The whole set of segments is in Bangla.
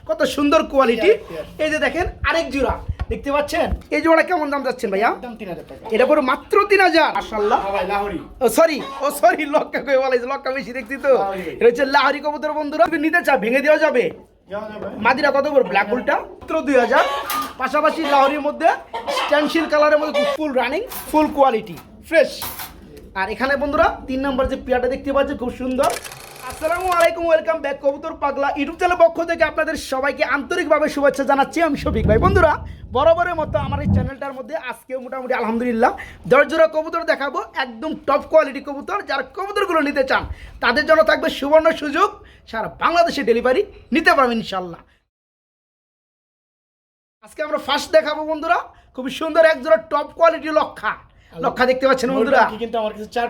কত সুন্দর কোয়ালিটি। এই যে দেখেন আরেক জোড়া দেখতে পাচ্ছেন, এই জোড়া কেমন দাম যাচ্ছেন ভাইয়া? একদম 3000 টাকা। এটা পুরো মাত্র 3000। মাশাআল্লাহ। ভাই লাহোরি। সরি লক্কা কই বলাইছে, লক্কা বেশি দেখছি তো। এটা হচ্ছে লাহোরি কবুতর বন্ধুরা, যদি নিতে চাও ভেঙে দেওয়া যাবে। মাদিরা কত করে? ব্ল্যাক গোল্ডটা মাত্র 2000। পাশাপাশি লাহোরির মধ্যে স্ট্যান্ডশিল কালারের মধ্যে full running, full quality, fresh. আর এখানে বন্ধুরা 3 নম্বর যে পেয়ারটা দেখতে পাচ্ছেন খুব সুন্দর। আসসালামু আলাইকুম, ওয়েলকাম ব্যাক কবুতর পাগলা ইউটিউব চ্যানেলের পক্ষ থেকে আপনাদের সবাইকে আন্তরিকভাবে শুভেচ্ছা জানাচ্ছি। আমি শফিক ভাই। বন্ধুরা বরাবরের মতো আমার এই চ্যানেলটার মধ্যে আজকেও মোটামুটি আলহামদুলিল্লাহ 10 জোড়া কবুতর দেখাবো, একদম টপ কোয়ালিটি কবুতর। যারা কবুতরগুলো নিতে চান তাদের জন্য থাকবে সুবর্ণ সুযোগ, সারা বাংলাদেশে ডেলিভারি নিতে পারবেন ইনশাল্লাহ। আজকে আমরা ফার্স্ট দেখাবো বন্ধুরা খুবই সুন্দর এক জোড়া টপ কোয়ালিটি লক্ষা দেখতে পাচ্ছেন বন্ধুরা। কিন্তু আমার কাছে 4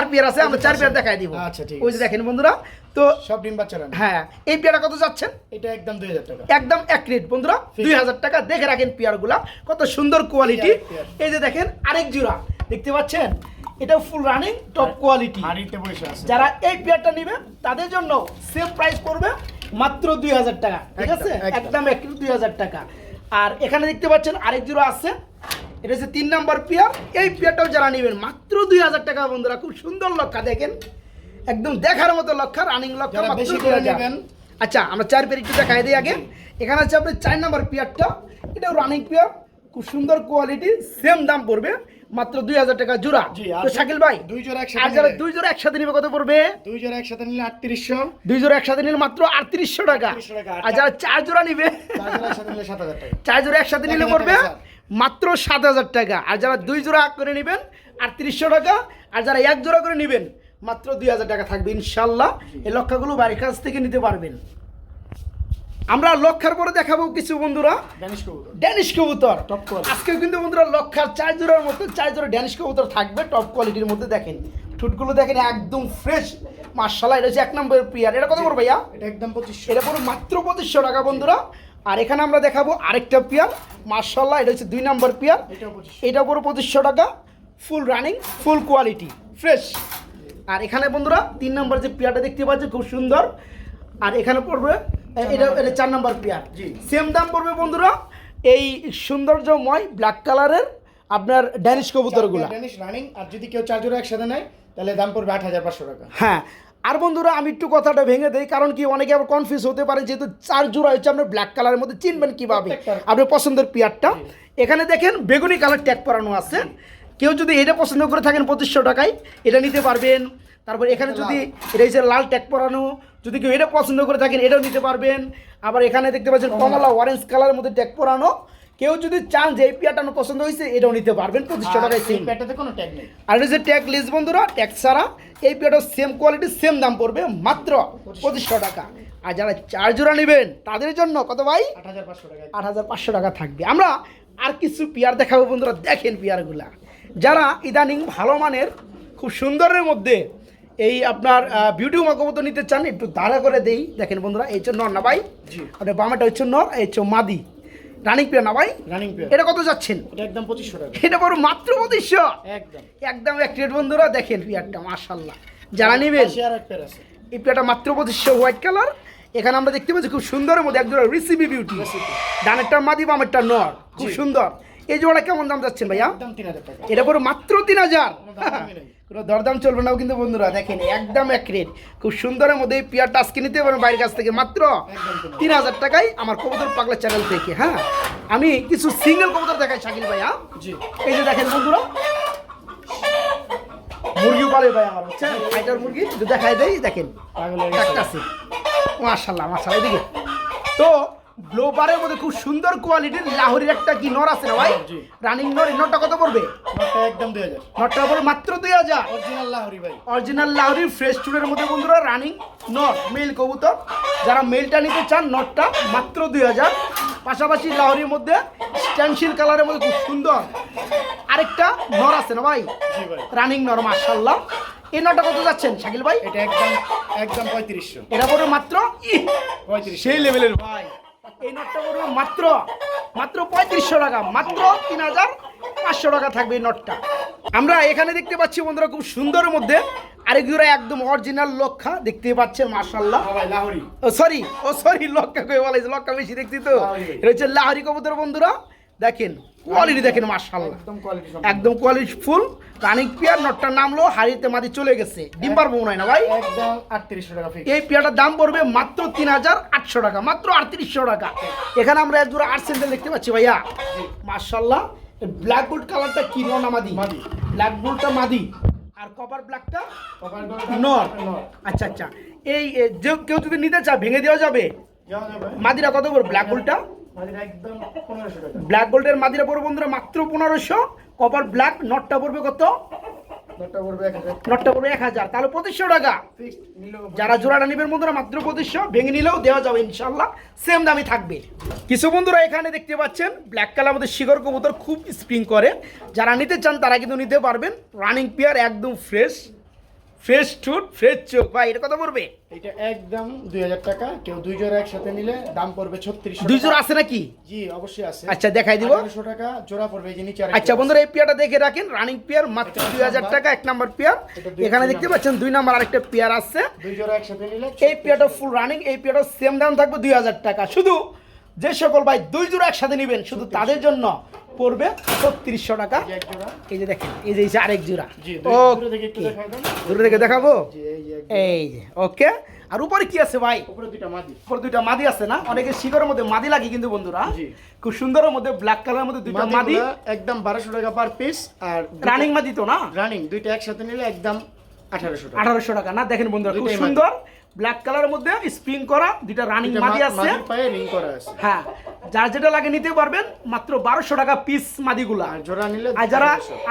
পেয়ার আছে, আমরা 4 পেয়ার দেখাই দিব। আচ্ছা ঠিক আছে। ওই যে দেখেন বন্ধুরা, তো সব ডিম বাচ্চা রানি। হ্যাঁ, এই পেয়ারটা কত যাচ্ছেন? এটা একদম 2000 টাকা। একদম এক রেট বন্ধুরা, 2000 টাকা। দেখে রাখেন পেয়ারগুলা কত সুন্দর কোয়ালিটি। এই যে দেখেন আরেক জোড়া দেখতে পাচ্ছেন, এটা ফুল রানিং টপ কোয়ালিটি। হাড়িতে বসে আছে। যারা এই পেয়ারটা নেবে তাদের জন্য সেম প্রাইস পড়বে মাত্র 2000 টাকা, ঠিক আছে? একদম এক রেট 2000 টাকা। আর এখানে দেখতে পাচ্ছেন আরেক জোড়া আছে, এটা হচ্ছে 3 নম্বর পেয়ার। এই পেয়ারটাও যারা নেবেন মাত্র 2000 টাকা বন্ধুরা। খুব সুন্দর লক্ষা, দেখেন একদম দেখার মতো লক্ষা, রানিং লক্ষা, মাত্র বেশি করে 2000। নেবেন। আচ্ছা, আমরা 4 পেয়ার একটু দেখাই দিই আগে। এখানে আছে আপনার 4 নম্বর পেয়ারটা, এটাও রানিং পেয়ার, খুব সুন্দর কোয়ালিটি, সেম দাম পড়বে মাত্র 2000 টাকা জোড়া। তো শাকিল ভাই, 2 জোড়া একসাথে আর যারা 2 জোড়া একসাথে নিবে কত পড়বে? 2 জোড়া একসাথে নিলে 3800। 2 জোড়া একসাথে নিলে মাত্র 3800 টাকা। 3800 টাকা। আর যারা 4 জোড়া নিবে, 4 জোড়া একসাথে নিলে 7000 টাকা। 4 জোড়া একসাথে নিলে পড়বে মাত্র 7000 টাকা। আর যারা 2 জোড়া করে নেবেন 3800 টাকা। আর যারা 1 জোড়া করে নেবেন মাত্র 2000 টাকা থাকবে ইনশাল্লাহ। এই লক্ষাগুলো বাড়ির কাছ থেকে নিতে পারবেন। আমরা লক্ষার পরে দেখাবো কিছু বন্ধুরা ড্যানিশ কবুতর টপ কোয়ালিটি। আজকে কিন্তু বন্ধুরা লক্ষার 4 জোড়ার মতো 4 জোড়া ড্যানিশ কবুতর থাকবে টপ কোয়ালিটির মধ্যে। দেখেন ঠুটগুলো দেখেন একদম ফ্রেশ, মাশাআল্লাহ। এটা হচ্ছে 1 নম্বর পেয়ার। এটা কত পড়বে ভাইয়া? এটা একদম 2500। এটা পুরো মাত্র 2500 টাকা বন্ধুরা। আর এখানে আমরা দেখাবো আরেকটা পেয়ার, মাশাআল্লাহ। এটা হচ্ছে 2 নম্বর পেয়ার, এটাও 2500। এটা পুরো 2500 টাকা, full running, full quality, fresh. আর এখানে বন্ধুরা 3 নম্বর যে পেয়ারটা দেখতে পাচ্ছেন খুব সুন্দর। আর এখানে পড়বে এটা 4 নম্বর পেয়ার, সেম দাম পড়বে বন্ধুরা। এই সৌন্দর্যময় ব্ল্যাক কালারের আপনার ড্যানিশ কবুতরগুলো ড্যানিশ রানিং। আর যদি কেউ 4 জোড়া একসাথে নেয় তাহলে দাম পড়বে 8500 টাকা। হ্যাঁ। আর বন্ধুরা আমি একটু কথাটা ভেঙে দেই, কারণ কি অনেকে আবার কনফিউজ হতে পারে, যেহেতু 4 জোড়া হচ্ছে আপনার ব্ল্যাক কালারের মধ্যে, চিনবেন কিভাবে আপনার পছন্দের পেয়ারটা? এখানে দেখেন বেগুনি কালার ট্যাগ করানো আছে। কেউ যদি এটা পছন্দ করে থাকেন 2500 টাকায় এটা নিতে পারবেন। তারপর এখানে যদি এটা হচ্ছে লাল ট্যাগ পরানো, যদি কেউ এটা পছন্দ করে থাকেন এটাও নিতে পারবেন। আবার এখানে দেখতে পাচ্ছেন কমলা অরেঞ্জ কালারের মধ্যে ট্যাগ পরানো। কেউ যদি চান যে এই পেয়ারটা আমার পছন্দ হয়েছে এটাও নিতে পারবেন 2500 টাকায় সেম। পেয়ারটাতে কোনো ট্যাগ নেই। আর এটা যে ট্যাগ লিস বন্ধুরা, ট্যাগ ছাড়া এই পেয়ারটা সেম কোয়ালিটি, সেম দাম পড়বে মাত্র 2500 টাকা। আর যারা 4 জোড়া নেবেন তাদের জন্য কত ভাই? 8500 টাকা। 8500 টাকা থাকবে। আমরা আর কিছু পেয়ার দেখাবো বন্ধুরা। দেখেন পেয়ারগুলা, যারা ইদানিং ভালো মানের খুব সুন্দরের মধ্যে এই আপনার বিউটি কবুতর নিতে চান, একটু দাঁড়া করে দেই। দেখেন বন্ধুরা, এই হচ্ছে নর না ভাই? ওটা বামাটা হচ্ছে নর, এই হচ্ছে মাদি। রানিং পেয়ার না ভাই? Running pair. এটা কত যাচ্ছেন? এটা একদম 2500 টাকা। এটা বড় মাত্র 2500। একদম এক রেট বন্ধুরা। দেখেন পেয়ারটা মাশাআল্লাহ, যারা নেবেন শেয়ার এক পেয়ার আছে। এই পেয়ারটা মাত্র 2500, হোয়াইট কালার। এখানে আমরা দেখতে পাচ্ছি খুব সুন্দরের মধ্যে একজোড়া রিসিবি বিউটি, ডানেরটা মাদি বামেরটা নর, খুব সুন্দর। এই জোড়া কেমন দাম যাচ্ছেন ভাইয়া? একদম 3000 টাকা। এটা পুরো মাত্র 3000। কোনো দরদাম চলবে না কিন্তু বন্ধুরা। দেখেন একদম এক রেট, খুব সুন্দরের মধ্যে এই পেয়ারটা আজকে নিতে পারবেন বাইরের কাছ থেকে মাত্র 3000 টাকায় আমার কবুতর পাগলা চ্যানেল থেকে। হ্যাঁ, আমি কিছু সিঙ্গেল কবুতর দেখাই শাকিল ভাইয়া। এই যে দেখেন বন্ধুরা, মুরগিও পালে ভাই আমার, হচ্ছে ফাইটার মুরগি, যদি দেখাই দেই। দেখেন মাশাআল্লাহ মাশাআল্লাহ। এদিকে তো ব্লোবারের মধ্যে খুব সুন্দর কোয়ালিটির লাহোরির একটা কি নর আছে না ভাই? রানিং নর। এই নরটা কত পড়বে? নরটা একদম 2000। নরটা পড়বে মাত্র 2000। অরিজিনাল লাহোরি ভাই। অরিজিনাল লাহোরি ফ্রেশ চুলের মধ্যে বন্ধুরা, রানিং নর, মেল কবুতর। যারা মেলটা নিতে চান নরটা মাত্র 2000। পাশাপাশি লাহোরির মধ্যে স্ট্যান্ডশিল কালারের মধ্যে খুব সুন্দর আরেকটা নর আছে না ভাই? জি ভাই। রানিং নর, মাশাআল্লাহ। এই নরটা কত যাচ্ছেন শাকিল ভাই? এটা একদম 3500। এটা পড়বে মাত্র 3500। সেই লেভেলের ভাই। এই নটটা পড়বে মাত্র 3500 টাকা, মাত্র 3500 টাকা থাকবে এই নটটা। আমরা এখানে দেখতে পাচ্ছি বন্ধুরা খুব সুন্দরের মধ্যে আরেক জোড়া একদম অরিজিনাল লক্ষা দেখতে পাচ্ছেন মাশাআল্লাহ। ভাই লাহোরি। সরি লক্ষা কই বলাইছে, লক্ষা বেশি দেখছি তো। এটা হচ্ছে লাহোরি কবুতর বন্ধুরা, দেখেন কোয়ালিটি দেখেন মাশাআল্লাহ, একদম কোয়ালিটি ফুল। রানিং পেয়ার, নটটার নামলো, হাড়িতে মাদি চলে গেছে, ডিম পারবো মনে হয় না ভাই। একদম 3800 টাকা ফিক্স। এই পেয়ারটার দাম পড়বে মাত্র 3800 টাকা, মাত্র 3800 টাকা। এখানে আমরা এক জোড়া আর্ট সেন্টার দেখতে পাচ্ছি ভাইয়া মাশাআল্লাহ। ব্ল্যাক গোল্ড কালারটা কি নর না মাদি? মাদি। ব্ল্যাক গোল্ডটা মাদি আর কপার ব্ল্যাকটা কপার গোল্ড নর। আচ্ছা আচ্ছা, এই যে কেউ যদি নিতে চায় ভেঙে দেওয়া যাবে। যাওয়া যাবে। মাদিরা কত করে ব্ল্যাক গোল্ডটা? মাদিরা একদম 1500 টাকা। ব্ল্যাক গোল্ডের মাদিরা পড়বে বন্ধুরা মাত্র 1500। কপার ব্ল্যাক নটটা পড়বে কত? নটটা পড়বে 1000 নটটা পড়বে 1000, তাহলে 2500 টাকা। ফিক্সড নিলো। যারা জোড়াটা নেবেন বন্ধুরা মাত্র 2500, ভেঙে নিলেও দেওয়া যাবে ইনশাল্লাহ, সেম দামই থাকবে। কিছু বন্ধুরা এখানে দেখতে পাচ্ছেন ব্ল্যাক কালার মধ্যে শিকড় কবুতর খুব স্প্রিং করে, যারা নিতে চান তারা কিন্তু নিতে পারবেন। রানিং পেয়ার, একদম ফ্রেশ ঠুট, ফ্রেশ চোখ। ভাই এটা কত পড়বে? এটা একদম 2000 টাকা। কেউ দুই জোড়া একসাথে নিলে দাম পড়বে 3600 দুই জোড়া আছে নাকি? জি অবশ্যই আছে। আচ্ছা দেখাই দিব। 1800 টাকা জোড়া পড়বে, এই যে নিচে আচ্ছা বন্ধুরা এই পেয়ারটা দেখে রাখেন, রানিং পেয়ার মাত্র 2000 টাকা, এক নাম্বার পেয়ার। এখানে দেখতে পাচ্ছেন 2 নাম্বার আরেকটা পেয়ার আছে। দুই জোড়া একসাথে নিলে এই পেয়ারটা ফুল রানিং, এই পেয়ারটা সেম দাম থাকবে 2000 টাকা। শুধু যে সকল ভাই দুই জোড়া একসাথে নেবেন শুধু তাদের জন্য পড়বে 3600 টাকা। এক জোড়া। এই যে দেখেন, এই যে আরেক জোড়া। জি দূরে থেকে একটু দেখাই দেন। দূরে থেকে দেখাবো। জি এই যে এই যে ওকে। আর উপরে কি আছে ভাই? উপরে দুইটা মাদি। উপরে দুইটা মাদি আছে না? অনেকে শিকড়ের মধ্যে মাদি লাগে কিন্তু বন্ধুরা, জি। খুব সুন্দরের মধ্যে ব্ল্যাক কালারের মধ্যে দুইটা মাদি। মাদিগুলা একদম 1200 টাকা পার পিস। আর রানিং মাদি তো না? রানিং দুইটা একসাথে নিলে একদম 1800 টাকা। 1800 টাকা না? দেখেন বন্ধুরা খুব দুইটাই মাদি। সুন্দর ব্ল্যাক কালারের মধ্যে স্প্রিং করা দুইটা রানিং দুইটা মাদি আছে। মাদির পায়ে রিং করা আছে। হ্যাঁ, যার যেটা লাগে নিতে পারবেন, মাত্র 1200 টাকা পিস মাদিগুলা। আর জোড়া নিলে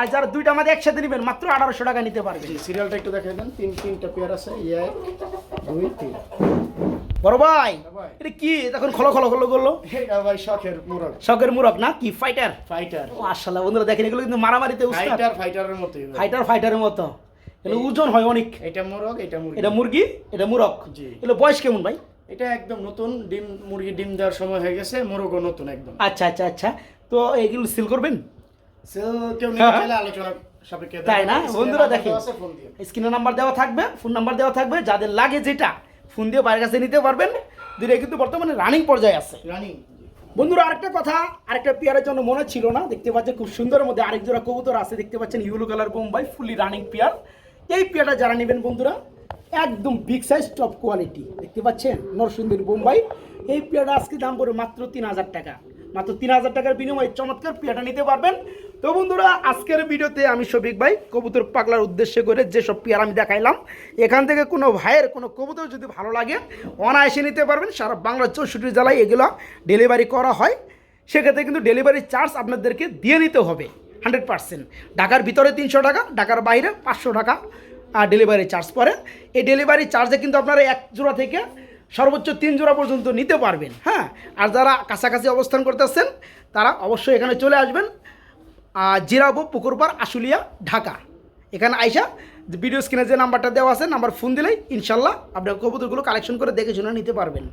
আর যারা দুইটা মাদি একসাথে নেবেন মাত্র 1800 টাকা নিতে পারবেন। জি সিরিয়ালটা একটু দেখাই দেন। তিনটা পেয়ার আছে। 1 2 3। বড় ভাই ভাই। এটা কি তখন খলো করলো? এটা ভাই শখের মুরগ। শখের মুরগ না? কি ফাইটার? ফাইটার। মাশাআল্লাহ বন্ধুরা দেখেন এগুলো কিন্তু মারামারিতে উস্তাদ। ফাইটারের মতোই ভাই। ফাইটারের মতো। এগুলো ওজন হয় অনেক। এটা মোরগ, এটা মুরগি। এটা মুরগি, এটা মুরগ। জি। এগুলো বয়স কেমন ভাই? এটা একদম নতুন মুরগি ডিম দেওয়ার সময় হয়ে গেছে, মোরগও নতুন একদম। আচ্ছা, তো এগুলো সিল করবেন? সেল কেউ নিতে চাইলে আলোচনা সাপেক্ষে তাই না বন্ধুরা? দেখেন ফোন দিয়ে। স্ক্রিনে নাম্বার দেওয়া থাকবে, ফোন নাম্বার দেওয়া থাকবে, যাদের লাগে যেটা ফোন দিয়ে বাইরের কাছে নিতে পারবেন। দুটো কিন্তু বর্তমানে রানিং পর্যায়ে আছে। রানিং। বন্ধুরা আরেকটা কথা, আরেকটা পেয়ারের জন্য মনে ছিল না, দেখতে পাচ্ছেন খুব সুন্দরের মধ্যে আরেক জোড়া কবুতর আছে, দেখতে পাচ্ছেন yellow colour Bombay fully running pair. এই পেয়ারটা যারা নেবেন বন্ধুরা একদম বিগ সাইজ টপ কোয়ালিটি, দেখতে পাচ্ছেন নরসুন্দরী বোম্বাই। এই পেয়ারটা আজকে দাম পড়বে মাত্র 3000 টাকা। মাত্র 3000 টাকার বিনিময়ে চমৎকার পেয়ারটা নিতে পারবেন। তো বন্ধুরা আজকের ভিডিওতে আমি শফিক ভাই কবুতর পাগলার উদ্দেশ্যে করে যেসব পেয়ার আমি দেখাইলাম, এখান থেকে কোনো ভাইয়ের কোনো কবুতর যদি ভালো লাগে অনায়াসে নিতে পারবেন। সারা বাংলার 64 জেলায় এগুলো ডেলিভারি করা হয়, সেক্ষেত্রে কিন্তু ডেলিভারি চার্জ আপনাদেরকে দিয়ে নিতে হবে 100%। ঢাকার ভিতরে 300 টাকা, ঢাকার বাইরে 500 টাকা আর ডেলিভারি চার্জ পড়ে। এই ডেলিভারি চার্জে কিন্তু আপনারা এক জোড়া থেকে সর্বোচ্চ 3 জোড়া পর্যন্ত নিতে পারবেন। হ্যাঁ, আর যারা কাছাকাছি অবস্থান করতেছেন তারা অবশ্যই এখানে চলে আসবেন। জিরাবো পুকুরপাড়, আশুলিয়া, ঢাকা। এখানে আইসা ভিডিও স্ক্রিনে যে নাম্বারটা দেওয়া আছে নাম্বার ফোন দিলেই ইনশাল্লাহ আপনার কবুতরগুলো কালেকশন করে দেখে শুনে নিতে পারবেন।